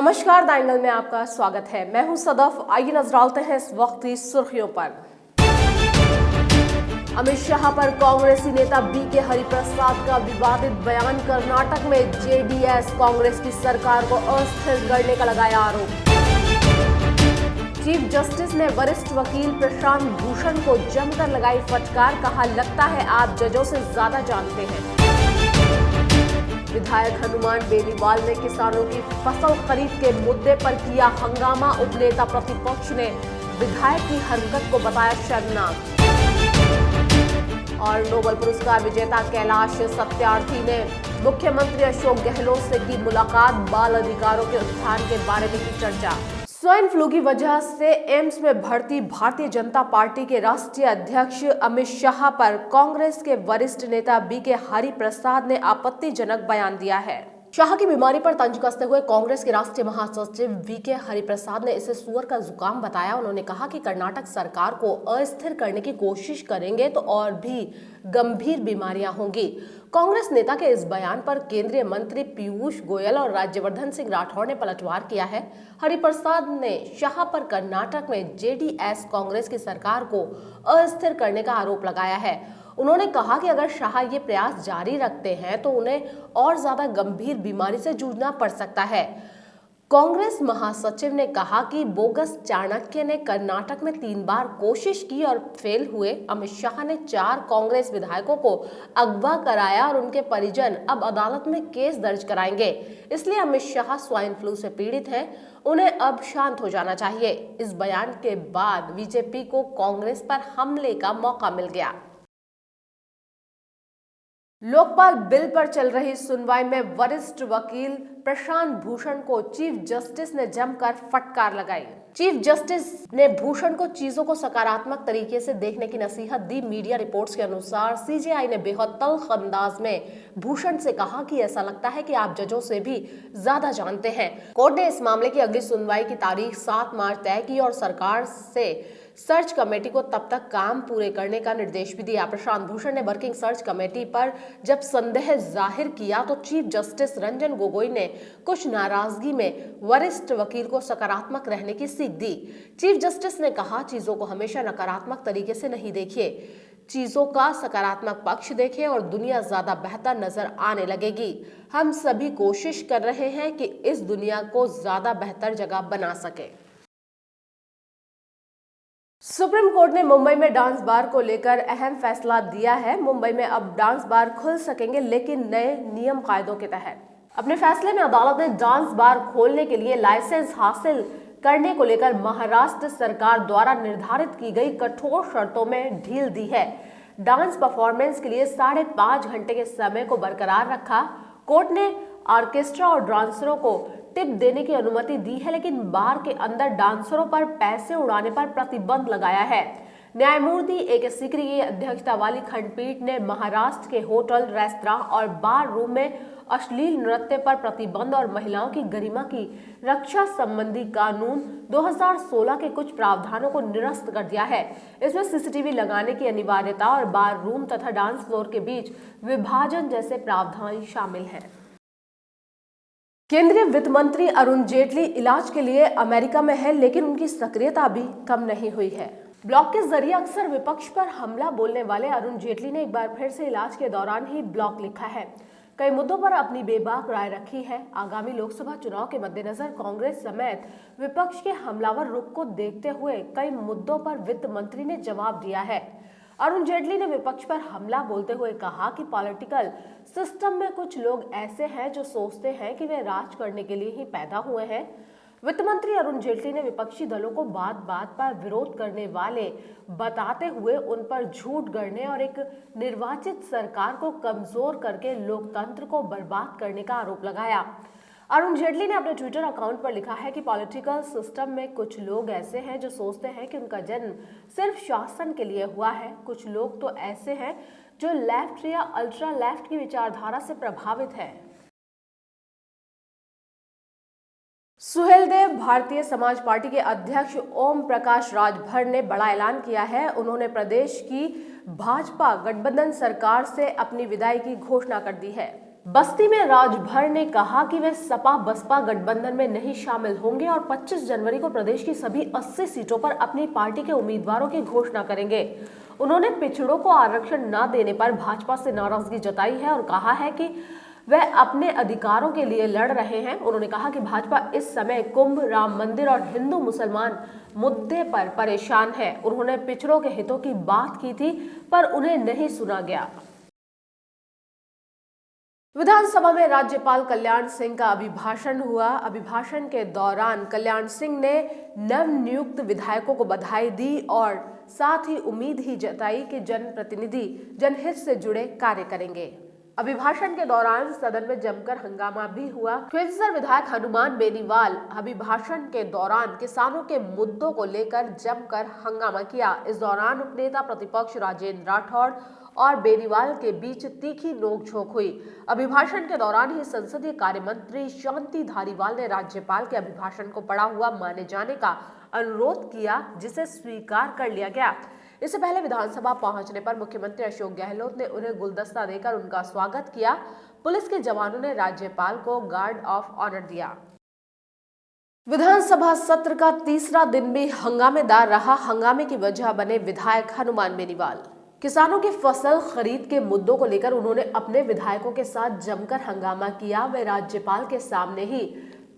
नमस्कार, the angle में आपका स्वागत है। मैं हूं सदफ। आइए नजर डालते हैं इस वक्त की सुर्खियों पर। अमित शाह पर कांग्रेसी नेता बीके हरिप्रसाद का विवादित बयान। कर्नाटक में जेडीएस कांग्रेस की सरकार को अस्थिर करने का लगाया आरोप। चीफ जस्टिस ने वरिष्ठ वकील प्रशांत भूषण को जमकर लगाई फटकार। कहा, लगता है आप जजों से ज्यादा जानते हैं। विधायक हनुमान बेनीवाल ने किसानों की फसल खरीद के मुद्दे पर किया हंगामा। उपनेता प्रतिपक्ष ने विधायक की हरकत को बताया शर्मनाक। और नोबेल पुरस्कार विजेता कैलाश सत्यार्थी ने मुख्यमंत्री अशोक गहलोत से की मुलाकात। बाल अधिकारों के उत्थान के बारे में की चर्चा। स्वाइन फ्लू की वजह से एम्स में भर्ती भारतीय जनता पार्टी के राष्ट्रीय अध्यक्ष अमित शाह पर कांग्रेस के वरिष्ठ नेता बीके हरिप्रसाद ने आपत्तिजनक बयान दिया है। शाह की बीमारी पर तंज कसते हुए कांग्रेस के राष्ट्रीय महासचिव बीके हरिप्रसाद ने इसे सुअर का जुकाम बताया। उन्होंने कहा कि कर्नाटक सरकार को अस्थिर करने की कोशिश करेंगे तो और भी गंभीर बीमारियां होंगी। कांग्रेस नेता के इस बयान पर केंद्रीय मंत्री पीयूष गोयल और राज्यवर्धन सिंह राठौड़ ने पलटवार किया है। हरिप्रसाद ने शाह पर कर्नाटक में जेडीएस कांग्रेस की सरकार को अस्थिर करने का आरोप लगाया है। उन्होंने कहा कि अगर शाह ये प्रयास जारी रखते हैं तो उन्हें और ज्यादा गंभीर बीमारी से जूझना पड़ सकता है। कांग्रेस महासचिव ने कहा कि बोगस चाणक्य ने कर्नाटक में 3 बार कोशिश की और फेल हुए। अमित शाह ने 4 कांग्रेस विधायकों को अगवा कराया और उनके परिजन अब अदालत में केस दर्ज कराएंगे। इसलिए अमित शाह स्वाइन फ्लू से पीड़ित हैं, उन्हें अब शांत हो जाना चाहिए। इस बयान के बाद बीजेपी को कांग्रेस पर हमले का मौका मिल गया। लोकपाल बिल पर चल रही सुनवाई में वरिष्ठ वकील प्रशांत भूषण को चीफ जस्टिस ने जमकर फटकार लगाई। चीफ जस्टिस ने भूषण को चीजों को सकारात्मक तरीके से देखने की नसीहत दी। मीडिया रिपोर्ट्स के अनुसार सीजेआई ने बेहद तल्ख अंदाज में भूषण से कहा कि ऐसा लगता है कि आप जजों से भी ज्यादा जानते हैं। कोर्ट ने इस मामले की अगली सुनवाई की तारीख 7 मार्च तय की और सरकार से सर्च कमेटी को तब तक काम पूरे करने का निर्देश भी दिया। प्रशांत भूषण ने वर्किंग सर्च कमेटी पर जब संदेह जाहिर किया तो चीफ जस्टिस रंजन गोगोई ने कुछ नाराजगी में वरिष्ठ वकील को सकारात्मक रहने की सीख दी। चीफ जस्टिस ने कहा, चीजों को हमेशा नकारात्मक तरीके से नहीं देखिए, चीजों का सकारात्मक पक्ष देखें और दुनिया ज्यादा बेहतर नजर आने लगेगी। हम सभी कोशिश कर रहे हैं कि इस दुनिया को ज्यादा बेहतर जगह बना सके। सुप्रीम कोर्ट ने मुंबई में डांस बार को लेकर अहम फैसला दिया है। मुंबई में अब डांस बार खुल सकेंगे, लेकिन नए नियम कायदों के तहत। अपने फैसले में अदालत ने डांस बार खोलने के लिए लाइसेंस हासिल करने को लेकर महाराष्ट्र सरकार द्वारा निर्धारित की गई कठोर शर्तों में ढील दी है। डांस परफॉर्मेंस के लिए 5.5 घंटे के समय को बरकरार रखा। कोर्ट ने ऑर्केस्ट्रा और डांसरों को टिप देने की अनुमति दी है, लेकिन बार के अंदर डांसरों पर पैसे उड़ाने पर प्रतिबंध लगाया है। न्यायमूर्ति ए.के. सीकरी की अध्यक्षता वाली खंडपीठ ने महाराष्ट्र के होटल, रेस्तरां और बार रूम में अश्लील नृत्य पर प्रतिबंध और महिलाओं की गरिमा की रक्षा संबंधी कानून 2016 के कुछ प्रावधानों को निरस्त कर दिया है। इसमें सीसीटीवी लगाने की अनिवार्यता और बार रूम तथा डांस फ्लोर के बीच विभाजन जैसे प्रावधान शामिल हैं। केंद्रीय वित्त मंत्री अरुण जेटली इलाज के लिए अमेरिका में है, लेकिन उनकी सक्रियता भी कम नहीं हुई है। ब्लॉग के जरिए अक्सर विपक्ष पर हमला बोलने वाले अरुण जेटली ने एक बार फिर से इलाज के दौरान ही ब्लॉग लिखा है। कई मुद्दों पर अपनी बेबाक राय रखी है। आगामी लोकसभा चुनाव के मद्देनजर कांग्रेस समेत विपक्ष के हमलावर रुख को देखते हुए कई मुद्दों पर वित्त मंत्री ने जवाब दिया है। अरुण जेटली ने विपक्ष पर हमला बोलते हुए कहा कि पॉलिटिकल सिस्टम में कुछ लोग ऐसे हैं जो सोचते हैं कि वे राज करने के लिए ही पैदा हुए हैं। वित्त मंत्री अरुण जेटली ने विपक्षी दलों को बात बात पर विरोध करने वाले बताते हुए उन पर झूठ गढ़ने और एक निर्वाचित सरकार को कमजोर करके लोकतंत्र को बर्बाद करने का आरोप लगाया। अरुण जेटली ने अपने ट्विटर अकाउंट पर लिखा है कि पॉलिटिकल सिस्टम में कुछ लोग ऐसे हैं जो सोचते हैं कि उनका जन्म सिर्फ शासन के लिए हुआ है। कुछ लोग तो ऐसे हैं जो लेफ्ट या अल्ट्रा लेफ्ट की विचारधारा से प्रभावित हैं। सुहेलदेव भारतीय समाज पार्टी के अध्यक्ष ओम प्रकाश राजभर ने बड़ा ऐलान किया है। उन्होंने प्रदेश की भाजपा गठबंधन सरकार से अपनी विदाई की घोषणा कर दी है। बस्ती में राजभर ने कहा कि वे सपा बसपा गठबंधन में नहीं शामिल होंगे और 25 जनवरी को प्रदेश की सभी 80 सीटों पर अपनी पार्टी के उम्मीदवारों की घोषणा करेंगे। उन्होंने पिछड़ों को आरक्षण न देने पर भाजपा से नाराजगी जताई है और कहा है कि वह अपने अधिकारों के लिए लड़ रहे हैं। उन्होंने कहा कि भाजपा इस समय कुंभ, राम मंदिर और हिंदू मुसलमान मुद्दे पर परेशान है। उन्होंने पिछड़ों के हितों की बात की थी पर उन्हें नहीं सुना गया। विधानसभा में राज्यपाल कल्याण सिंह का अभिभाषण हुआ। अभिभाषण के दौरान कल्याण सिंह ने नवनियुक्त विधायकों को बधाई दी और साथ ही उम्मीद ही जताई कि जनप्रतिनिधि जनहित से जुड़े कार्य करेंगे। अभिभाषण के दौरान सदन में जमकर हंगामा भी हुआ। खिंवसर विधायक हनुमान बेनीवाल अभिभाषण के दौरान किसानों के मुद्दों को लेकर जमकर हंगामा किया। इस दौरान उपनेता प्रतिपक्ष राजेंद्र राठौड़ और बेनीवाल के बीच तीखी नोकझोंक हुई। अभिभाषण के दौरान ही संसदीय कार्य मंत्री शांति धारीवाल ने राज्यपाल के अभिभाषण को पढ़ा हुआ माने जाने का अनुरोध किया, जिसे स्वीकार कर लिया गया। इससे पहले विधानसभा पहुंचने पर मुख्यमंत्री अशोक गहलोत ने उन्हें गुलदस्ता देकर उनका स्वागत किया। पुलिस के जवानों ने राज्यपाल को गार्ड ऑफ ऑनर दिया। विधानसभा सत्र का तीसरा दिन भी हंगामेदार रहा। हंगामे की वजह बने विधायक हनुमान बेनीवाल। किसानों की फसल खरीद के मुद्दों को लेकर उन्होंने अपने विधायकों के साथ जमकर हंगामा किया। वे राज्यपाल के सामने ही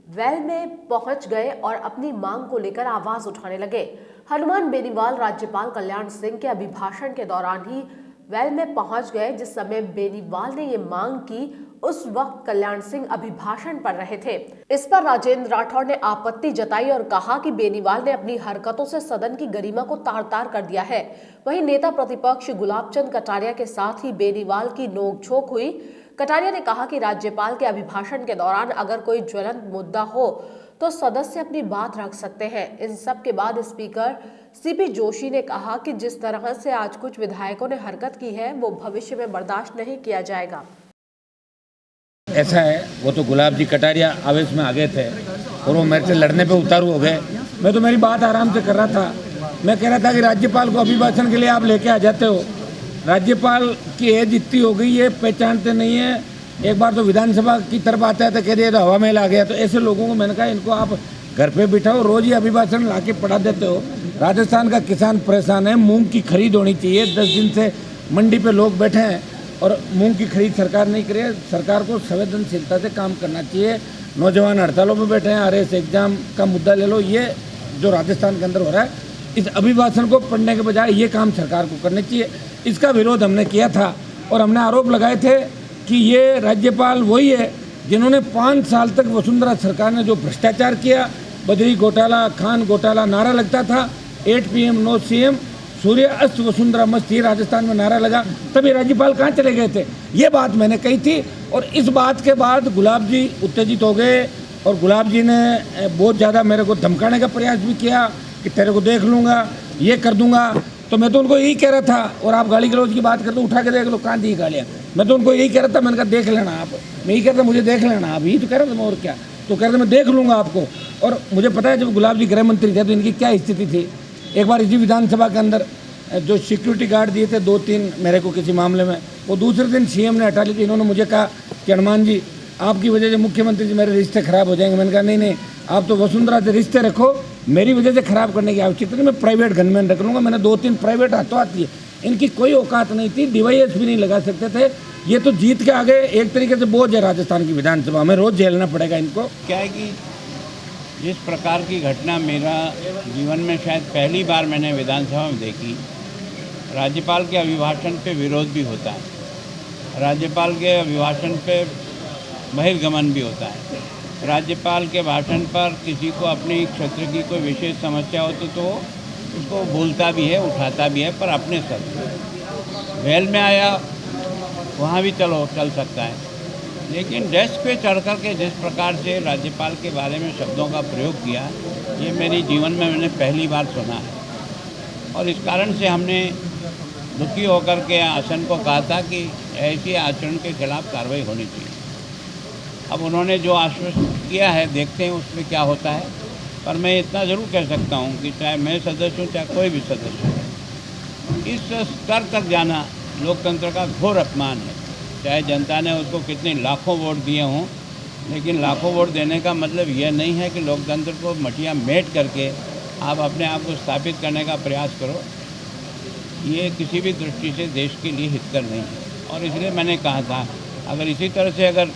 वेल में पहुंच गए और अपनी मांग को लेकर आवाज उठाने लगे। हनुमान बेनीवाल राज्यपाल कल्याण सिंह के अभिभाषण के दौरान ही वेल में पहुंच गए। जिस समय बेनीवाल ने ये मांग की, उस वक्त कल्याण सिंह अभिभाषण पर रहे थे। इस पर राजेंद्र राठौड़ ने आपत्ति जताई और कहा कि बेनीवाल ने अपनी हरकतों से सदन की गरिमा को तार-तार कर दिया है। वहीं नेता प्रतिपक्ष गुलाबचंद कटारिया के साथ ही बेनीवाल की नोकझोंक हुई। कटारिया ने कहा कि राज्यपाल के अभिभाषण के दौरान अगर कोई ज्वलंत मुद्दा हो तो सदस्य अपनी बात रख सकते हैं। इन सब के बाद स्पीकर सीपी जोशी ने कहा कि जिस तरह से आज कुछ विधायकों ने हरकत की है वो भविष्य में बर्दाश्त नहीं किया जाएगा। ऐसा है, वो तो गुलाब जी कटारिया आवेश में आ गए थे और वो मेरे से लड़ने पे उतारू हो गए। मैं तो मेरी बात आराम से कर रहा था। मैं कह रहा था कि राज्यपाल को अभिभाषण के लिए आप लेके आ जाते हो। राज्यपाल की एज इतनी हो गई है, पहचानते नहीं है। एक बार तो विधानसभा की तरफ आता है तो कह दिया तो हवा महल आ गया। तो ऐसे लोगों को मैंने कहा इनको आप घर पे बिठाओ, रोज ही अभिभाषण ला के पढ़ा देते हो। राजस्थान का किसान परेशान है, मूंग की खरीद होनी चाहिए। 10 दिन से मंडी पे लोग बैठे हैं और मूंग की खरीद सरकार नहीं करे। सरकार को संवेदनशीलता से काम करना चाहिए। नौजवान हड़तालों में बैठे हैं, RS एग्जाम का मुद्दा ले लो। ये जो राजस्थान के अंदर हो रहा है, इस अभिभाषण को पढ़ने के बजाय ये काम सरकार को करने चाहिए। इसका विरोध हमने किया था और हमने आरोप लगाए थे कि ये राज्यपाल वही है जिन्होंने 5 साल तक वसुंधरा सरकार ने जो भ्रष्टाचार किया, बदरी घोटाला, खान घोटाला, नारा लगता था 8 PM नो CM, सूर्य अस्त वसुंधरा मस्त, ही राजस्थान में नारा लगा। तभी राज्यपाल कहाँ चले गए थे? ये बात मैंने कही थी और इस बात के बाद गुलाब जी उत्तेजित हो गए और गुलाब जी ने बहुत ज़्यादा मेरे को धमकाने का प्रयास भी किया कि तेरे को देख लूँगा, ये कर दूँगा। तो मैं तो उनको यही कह रहा था, और आप गाली गलौज की बात करते उठा के देख लो कहाँ दी गालियाँ। मैं तो उनको यही कह रहा था, मैंने कहा देख लेना आप। मैं यही कह रहा था मुझे देख लेना आप, यही तो कह रहा था मैं, और क्या। तो कह रहे थे मैं देख लूँगा आपको। और मुझे पता है जब गुलाब जी गृह मंत्री थे तो इनकी क्या स्थिति थी। एक बार इसी विधानसभा के अंदर जो सिक्योरिटी गार्ड दिए थे 2-3 मेरे को किसी मामले में, वो दूसरे दिन CM ने हटा ली थी। इन्होंने मुझे कहा कि हनुमान जी आपकी वजह से मुख्यमंत्री जी मेरे रिश्ते खराब हो जाएंगे। मैंने कहा नहीं, आप तो वसुंधरा से रिश्ते रखो, मेरी वजह से खराब करने की आवश्यकता नहीं। मैं प्राइवेट गनमैन रख लूँगा। मैंने 2-3 प्राइवेट हाथों आती है। इनकी कोई औकात नहीं थी, डिवाइस भी नहीं लगा सकते थे। ये तो जीत के आगे एक तरीके से बोझ है राजस्थान की विधानसभा में, रोज झेलना पड़ेगा इनको। क्या है कि जिस प्रकार की घटना मेरा जीवन में शायद पहली बार मैंने विधानसभा में देखी, राज्यपाल के अभिभाषण पे विरोध भी होता है, राज्यपाल के अभिभाषण पे बहिर्गमन भी होता है, राज्यपाल के भाषण पर किसी को अपने क्षेत्र की कोई विशेष समस्या हो तो उसको बोलता भी है, उठाता भी है, पर अपने शब्द। वेल में आया वहाँ भी चल सकता है, लेकिन डेस्क पे चढ़ कर के जिस प्रकार से राज्यपाल के बारे में शब्दों का प्रयोग किया, ये मेरे जीवन में मैंने पहली बार सुना है। और इस कारण से हमने दुखी होकर के आसन को कहा था कि ऐसे आचरण के खिलाफ कार्रवाई होनी चाहिए। अब उन्होंने जो आश्वस्त किया है, देखते हैं उसमें क्या होता है। पर मैं इतना ज़रूर कह सकता हूँ कि चाहे मैं सदस्य हूँ चाहे कोई भी सदस्य हो, इस स्तर तक जाना लोकतंत्र का घोर अपमान है। चाहे जनता ने उसको कितने लाखों वोट दिए हों, लेकिन लाखों वोट देने का मतलब यह नहीं है कि लोकतंत्र को मटिया मेट करके आप अपने आप को स्थापित करने का प्रयास करो। ये किसी भी दृष्टि से देश के लिए हितकर नहीं है। और इसलिए मैंने कहा था, अगर इसी तरह से अगर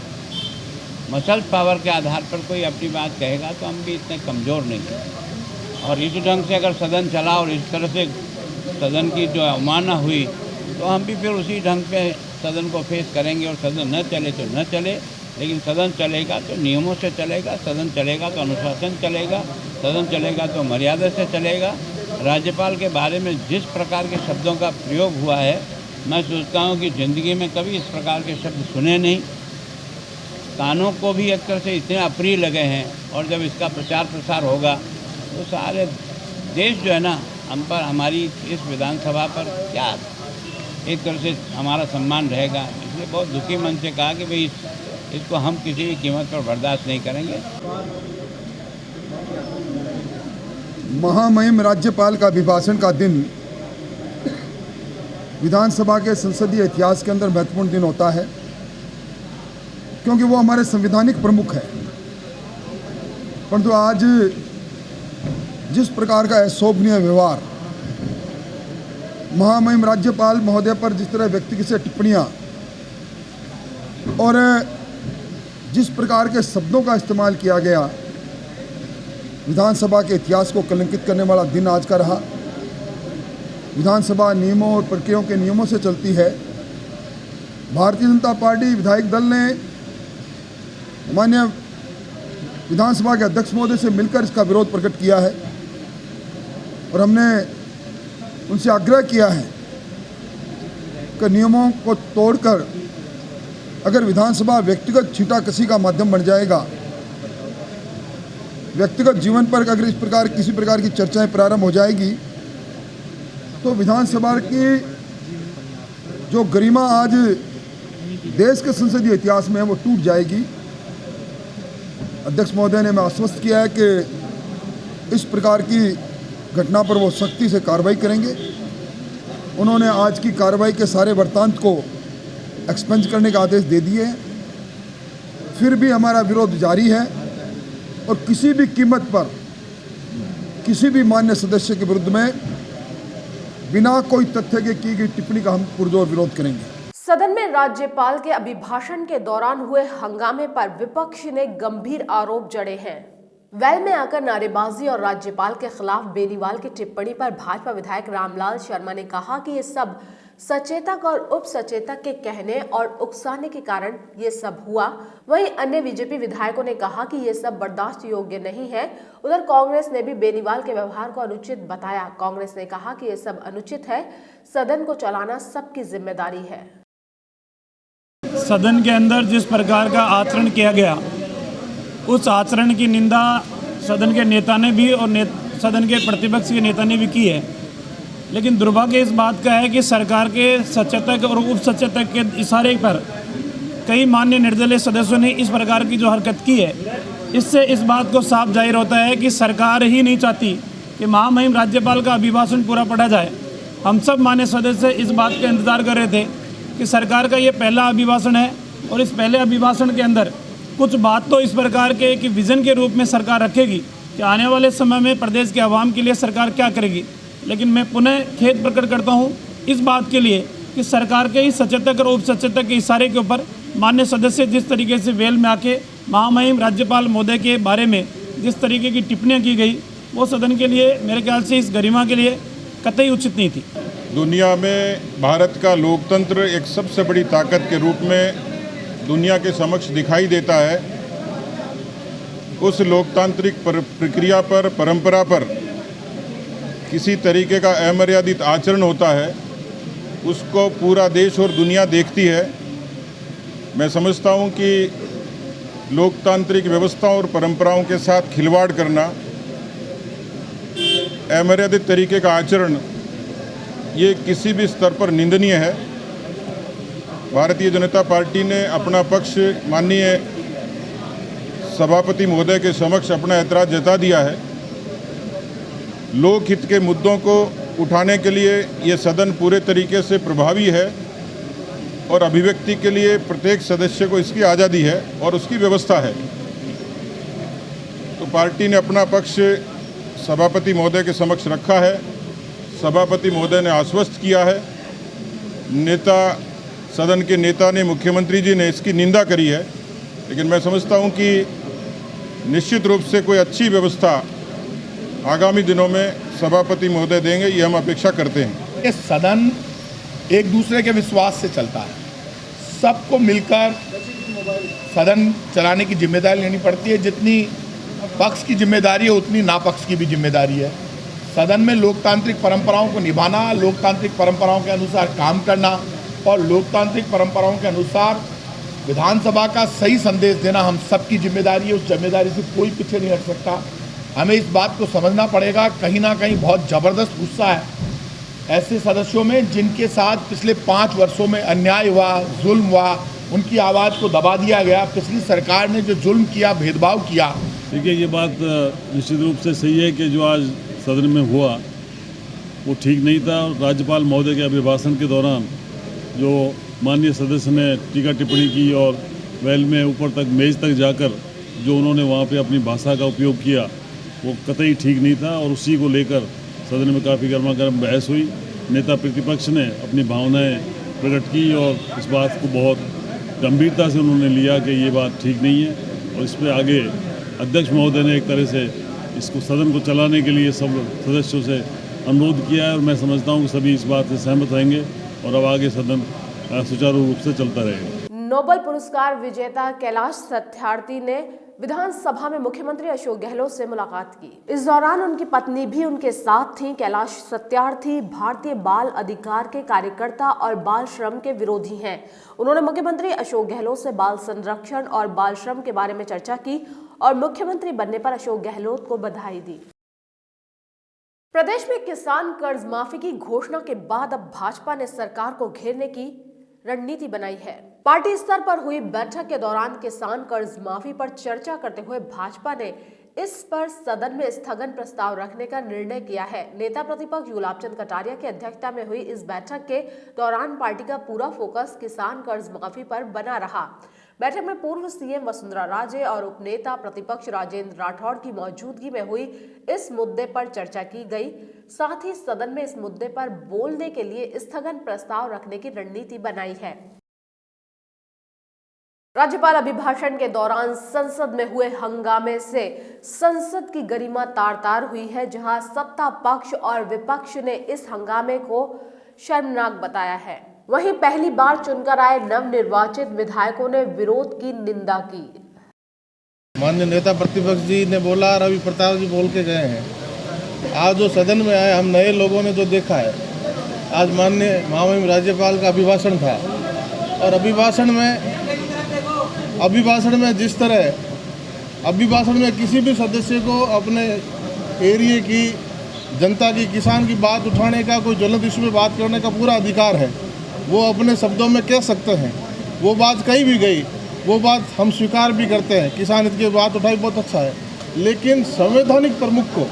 मसल पावर के आधार पर कोई अपनी बात कहेगा तो हम भी इतने कमज़ोर नहीं हैं। और इस ढंग से अगर सदन चला और इस तरह से सदन की जो अवमानना हुई तो हम भी फिर उसी ढंग पे सदन को फेस करेंगे। और सदन न चले तो न चले, लेकिन सदन चलेगा तो नियमों से चलेगा, सदन चलेगा तो अनुशासन चलेगा, सदन चलेगा तो मर्यादा से चलेगा। राज्यपाल के बारे में जिस प्रकार के शब्दों का प्रयोग हुआ है, मैं सोचता हूँ कि ज़िंदगी में कभी इस प्रकार के शब्द सुने नहीं। कानों को भी एक तरह से इतने अप्रिय लगे हैं। और जब इसका प्रचार प्रसार होगा तो सारे देश जो है ना, हम पर, हमारी इस विधानसभा पर क्या एक तरह से हमारा सम्मान रहेगा। इसलिए बहुत दुखी मन से कहा कि भाई इसको हम किसी भी कीमत पर बर्दाश्त नहीं करेंगे। महामहिम राज्यपाल का अभिभाषण का दिन विधानसभा के संसदीय इतिहास के अंदर महत्वपूर्ण दिन होता है, क्योंकि वो हमारे संवैधानिक प्रमुख हैं। परंतु आज जिस प्रकार का अशोभनीय व्यवहार महामहिम राज्यपाल महोदय पर, जिस तरह व्यक्ति से टिप्पणियां और जिस प्रकार के शब्दों का इस्तेमाल किया गया, विधानसभा के इतिहास को कलंकित करने वाला दिन आज का रहा। विधानसभा नियमों और प्रक्रियाओं के नियमों से चलती है। भारतीय जनता पार्टी विधायक दल ने माननीय विधानसभा के अध्यक्ष महोदय से मिलकर इसका विरोध प्रकट किया है और हमने उनसे आग्रह किया है कि नियमों को तोड़कर अगर विधानसभा व्यक्तिगत छींटाकशी का माध्यम बन जाएगा, व्यक्तिगत जीवन पर अगर इस प्रकार किसी प्रकार की चर्चाएं प्रारंभ हो जाएगी तो विधानसभा की जो गरिमा आज देश के संसदीय इतिहास में है वो टूट जाएगी। अध्यक्ष महोदय ने मैं आश्वस्त किया है कि इस प्रकार की घटना पर वो सख्ती से कार्रवाई करेंगे। उन्होंने आज की कार्रवाई के सारे वृत्तांत को एक्सपेंज करने का आदेश दे दिए हैं। फिर भी हमारा विरोध जारी है और किसी भी कीमत पर किसी भी मान्य सदस्य के विरुद्ध में बिना कोई तथ्य के की गई टिप्पणी का हम पुरजोर विरोध करेंगे। सदन में राज्यपाल के अभिभाषण के दौरान हुए हंगामे पर विपक्ष ने गंभीर आरोप जड़े हैं। वेल में आकर नारेबाजी और राज्यपाल के खिलाफ बेनीवाल की टिप्पणी पर भाजपा विधायक रामलाल शर्मा ने कहा कि ये सब सचेतक और उप सचेतक के कहने और उकसाने के कारण ये सब हुआ। वहीं अन्य बीजेपी विधायकों ने कहा कि ये सब बर्दाश्त योग्य नहीं है। उधर कांग्रेस ने भी बेनीवाल के व्यवहार को अनुचित बताया। कांग्रेस ने कहा कि ये सब अनुचित है, सदन को चलाना सबकी जिम्मेदारी है। सदन के अंदर जिस प्रकार का आचरण किया गया, उस आचरण की निंदा सदन के नेता ने भी और सदन के प्रतिपक्ष के नेता ने भी की है। लेकिन दुर्भाग्य इस बात का है कि सरकार के सचेतक और उप सचेतक के इशारे पर कई मान्य निर्दलीय सदस्यों ने इस प्रकार की जो हरकत की है, इससे इस बात को साफ जाहिर होता है कि सरकार ही नहीं चाहती कि महामहिम राज्यपाल का अभिभाषण पूरा पढ़ा जाए। हम सब मान्य सदस्य इस बात का इंतजार कर रहे थे कि सरकार का ये पहला अभिभाषण है और इस पहले अभिभाषण के अंदर कुछ बात तो इस प्रकार के कि विज़न के रूप में सरकार रखेगी कि आने वाले समय में प्रदेश के आवाम के लिए सरकार क्या करेगी। लेकिन मैं पुनः खेद प्रकट करता हूँ इस बात के लिए कि सरकार के ही सचेतक और उप सचेतक के इशारे के ऊपर मान्य सदस्य जिस तरीके से वेल में आके महामहिम राज्यपाल महोदय के बारे में जिस तरीके की टिप्पणियाँ की गई, वो सदन के लिए मेरे ख्याल से इस गरिमा के लिए कतई उचित नहीं थी। दुनिया में भारत का लोकतंत्र एक सबसे बड़ी ताकत के रूप में दुनिया के समक्ष दिखाई देता है। उस लोकतांत्रिक प्रक्रिया पर, परंपरा पर किसी तरीके का अमर्यादित आचरण होता है, उसको पूरा देश और दुनिया देखती है। मैं समझता हूँ कि लोकतांत्रिक व्यवस्थाओं और परंपराओं के साथ खिलवाड़ करना, अमर्यादित तरीके का आचरण, ये किसी भी स्तर पर निंदनीय है। भारतीय जनता पार्टी ने अपना पक्ष माननीय सभापति महोदय के समक्ष अपना ऐतराज़ जता दिया है। लोकहित के मुद्दों को उठाने के लिए ये सदन पूरे तरीके से प्रभावी है। और अभिव्यक्ति के लिए प्रत्येक सदस्य को इसकी आज़ादी है और उसकी व्यवस्था है। तो पार्टी ने अपना पक्ष सभापति महोदय के समक्ष रखा है। सभापति महोदय ने आश्वस्त किया है। सदन के नेता ने, मुख्यमंत्री जी ने इसकी निंदा करी है, लेकिन मैं समझता हूं कि निश्चित रूप से कोई अच्छी व्यवस्था आगामी दिनों में सभापति महोदय देंगे, ये हम अपेक्षा करते हैं। ये सदन एक दूसरे के विश्वास से चलता है। सबको मिलकर सदन चलाने की जिम्मेदारी लेनी पड़ती है। जितनी पक्ष की जिम्मेदारी है उतनी नापक्ष की भी जिम्मेदारी है। सदन में लोकतांत्रिक परंपराओं को निभाना, लोकतांत्रिक परंपराओं के अनुसार काम करना और लोकतांत्रिक परंपराओं के अनुसार विधानसभा का सही संदेश देना हम सबकी जिम्मेदारी है। उस जिम्मेदारी से कोई पीछे नहीं हट सकता। हमें इस बात को समझना पड़ेगा, कहीं ना कहीं बहुत ज़बरदस्त गुस्सा है ऐसे सदस्यों में जिनके साथ पिछले 5 वर्षों में अन्याय हुआ, जुल्म हुआ, उनकी आवाज़ को दबा दिया गया। पिछली सरकार ने जो जुल्म किया, भेदभाव किया। देखिए, ये बात निश्चित रूप से सही है कि जो आज सदन में हुआ वो ठीक नहीं था। राज्यपाल महोदय के अभिभाषण के दौरान जो माननीय सदस्य ने टीका टिप्पणी की और वेल में ऊपर तक मेज तक जाकर जो उन्होंने वहाँ पे अपनी भाषा का उपयोग किया वो कतई ठीक नहीं था और उसी को लेकर सदन में काफ़ी गर्मा गर्म बहस हुई। नेता प्रतिपक्ष ने अपनी भावनाएं प्रकट की और इस बात को बहुत गंभीरता से उन्होंने लिया कि ये बात ठीक नहीं है और इस पर आगे अध्यक्ष महोदय ने एक तरह से इसको सदन को चलाने के लिए सब सदस्यों से अनुरोध किया है और मैं समझता हूँ कि सभी इस बात से सहमत रहेंगे और अब आगे सदन सुचारू रूप से चलता रहेगा। नोबेल पुरस्कार विजेता कैलाश सत्यार्थी ने विधानसभा में मुख्यमंत्री अशोक गहलोत से मुलाकात की। इस दौरान उनकी पत्नी भी उनके साथ थीं। कैलाश सत्यार्थी भारतीय बाल अधिकार के कार्यकर्ता और बाल श्रम के विरोधी हैं। उन्होंने मुख्यमंत्री अशोक गहलोत से बाल संरक्षण और बाल श्रम के बारे में चर्चा की और मुख्यमंत्री बनने पर अशोक गहलोत को बधाई दी। प्रदेश में किसान कर्ज माफी की घोषणा के बाद अब भाजपा ने सरकार को घेरने की रणनीति बनाई है। पार्टी स्तर पर हुई बैठक के दौरान किसान कर्ज माफी पर चर्चा करते हुए भाजपा ने इस पर सदन में स्थगन प्रस्ताव रखने का निर्णय किया है। नेता प्रतिपक्ष गुलाब चंद कटारिया की अध्यक्षता में हुई इस बैठक के दौरान पार्टी का पूरा फोकस किसान कर्ज माफी पर बना रहा। बैठक में पूर्व सीएम वसुंधरा राजे और उपनेता प्रतिपक्ष राजेंद्र राठौड़ की मौजूदगी में हुई इस मुद्दे पर चर्चा की गई। साथ ही सदन में इस मुद्दे पर बोलने के लिए स्थगन प्रस्ताव रखने की रणनीति बनाई है। राज्यपाल अभिभाषण के दौरान संसद में हुए हंगामे से संसद की गरिमा तार-तार हुई है, जहां सत्ता पक्ष और विपक्ष ने इस हंगामे को शर्मनाक बताया है। वहीं पहली बार चुनकर आए नवनिर्वाचित विधायकों ने विरोध की निंदा की। माननीय नेता प्रतिपक्ष जी ने बोला, रवि प्रताप जी बोल के गए हैं। आज जो सदन में आए, हम नए लोगों ने जो देखा है, आज माननीय महामहिम राज्यपाल का अभिभाषण था और अभिभाषण में जिस तरह अभिभाषण में किसी भी सदस्य को अपने एरिया की जनता की, किसान की बात उठाने का, कोई ज्वलंत इशू में बात करने का पूरा अधिकार है। वो अपने शब्दों में कह सकते हैं। वो बात कही भी गई, वो बात हम स्वीकार भी करते हैं। किसान हित की बात उठाई, बहुत अच्छा है, लेकिन संवैधानिक प्रमुख को,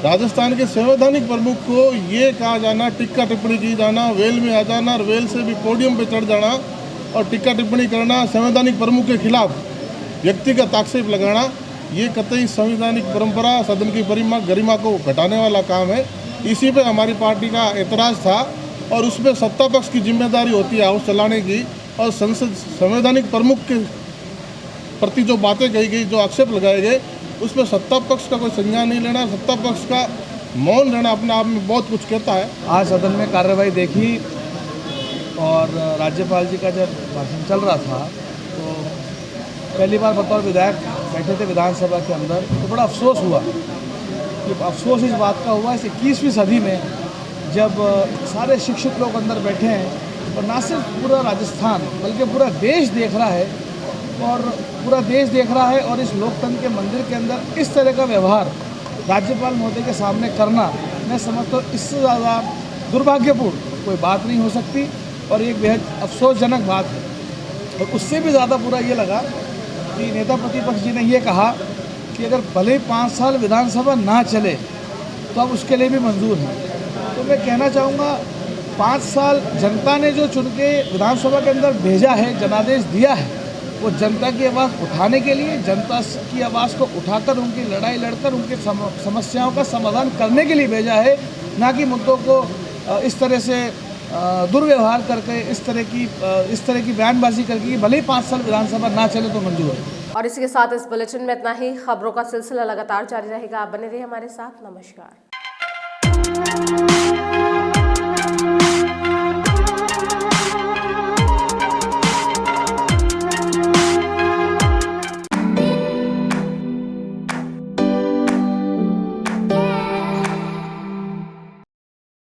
राजस्थान के संवैधानिक प्रमुख को ये कहा जाना, टिक्का टिप्पणी की जाना, वेल में आ जाना और वेल से भी पोडियम पे चढ़ जाना और टिक्का टिप्पणी करना, संवैधानिक प्रमुख के खिलाफ व्यक्तिगत आक्षेप लगाना, ये कतई संवैधानिक परंपरा, सदन की गरिमा को घटाने वाला काम है। इसी पे हमारी पार्टी का एतराज़ था और उसमें सत्ता पक्ष की जिम्मेदारी होती है हाउस चलाने की और संसद संवैधानिक प्रमुख के प्रति जो बातें कही गई, जो आक्षेप लगाए गए, उसमें सत्ता पक्ष का कोई संज्ञान नहीं लेना। सत्ता पक्ष का मौन रहना अपने आप में बहुत कुछ कहता है। आज सदन में कार्रवाई देखी और राज्यपाल जी का जब भाषण चल रहा था तो पहली बार बतौर विधायक बैठे थे विधानसभा के अंदर, तो बड़ा अफसोस हुआ। कि अफसोस इस बात का हुआ, इस 21वीं सदी में जब सारे शिक्षित लोग अंदर बैठे हैं और ना सिर्फ पूरा राजस्थान बल्कि पूरा देश देख रहा है और इस लोकतंत्र के मंदिर के अंदर इस तरह का व्यवहार राज्यपाल महोदय के सामने करना, मैं समझता हूँ इससे ज़्यादा दुर्भाग्यपूर्ण कोई बात नहीं हो सकती और एक बेहद अफसोसजनक बात है। और उससे भी ज़्यादा बुरा ये लगा कि नेता प्रतिपक्ष जी ने ये कहा कि अगर भले ही 5 साल विधानसभा ना चले तो अब उसके लिए भी मंजूर हैं। तो मैं कहना चाहूँगा 5 साल जनता ने जो चुन के विधानसभा के अंदर भेजा है, जनादेश दिया है, वो जनता की आवाज़ उठाने के लिए, जनता की आवाज़ को उठाकर उनकी लड़ाई लड़कर उनके समस्याओं का समाधान करने के लिए भेजा है, ना कि मुद्दों को इस तरह से दुर्व्यवहार करके, इस तरह की बयानबाजी करके कि भले ही 5 साल विधानसभा ना चले तो मंजूर है। और इसी के साथ इस बुलेटिन में इतना ही। खबरों का सिलसिला लगातार जारी रहेगा, आप बने रहिए हमारे साथ। नमस्कार।